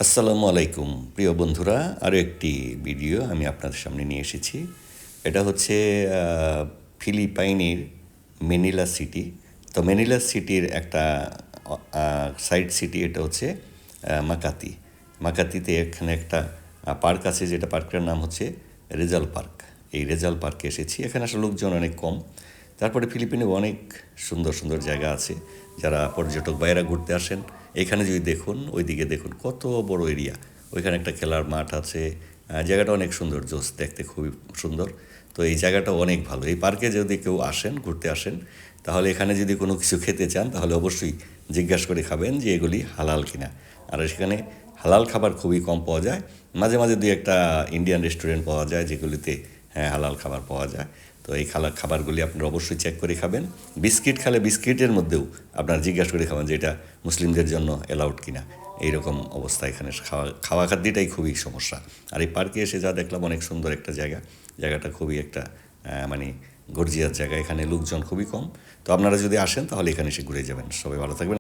আসসালামু আলাইকুম প্রিয় বন্ধুরা, আরও একটি ভিডিও আমি আপনাদের সামনে নিয়ে এসেছি। এটা হচ্ছে ফিলিপাইনের ম্যানিলা সিটি। তো ম্যানিলা সিটির একটা সাইড সিটি, এটা হচ্ছে মাকাতি। মাকাতিতে এখানে একটা পার্ক আছে, যেটা পার্কটার নাম হচ্ছে রেজাল পার্ক। এই রেজাল পার্কে এসেছি। এখানে আসলে লোকজন অনেক কম। তারপরে ফিলিপিনে অনেক সুন্দর সুন্দর জায়গা আছে, যারা পর্যটক বাইরে ঘুরতে আসেন। এখানে যদি দেখুন, ওইদিকে দেখুন কত বড় এরিয়া। ওইখানে একটা খেলার মাঠ আছে। জায়গাটা অনেক সুন্দর, জোস, দেখতে খুবই সুন্দর। তো এই জায়গাটা অনেক ভালো। এই পার্কে যদি কেউ আসেন, ঘুরতে আসেন, তাহলে এখানে যদি কোনো কিছু খেতে চান, তাহলে অবশ্যই জিজ্ঞাসা করে খাবেন যে এগুলি হালাল কিনা। আর সেখানে হালাল খাবার খুবই কম পাওয়া যায়। মাঝে মাঝে দুই একটা ইন্ডিয়ান রেস্টুরেন্ট পাওয়া যায়, যেগুলিতে হ্যাঁ হালাল খাবার পাওয়া যায়। তো এই খাবারগুলি আপনারা অবশ্যই চেক করে খাবেন। বিস্কিট খেলে বিস্কিটের মধ্যেও আপনারা জিজ্ঞাসা করে খাবেন যে এটা মুসলিমদের জন্য অ্যালাউড কিনা। এইরকম অবস্থা এখানে খাওয়া খাদ্যটাই খুবই সমস্যা। আর এই পার্কে এসে যা দেখলাম, অনেক সুন্দর একটা জায়গা। জায়গাটা খুবই একটা মানে গর্জিয়াস জায়গা। এখানে লোকজন খুবই কম। তো আপনারা যদি আসেন, তাহলে এখানে এসে ঘুরে যাবেন। সবাই ভালো থাকবেন।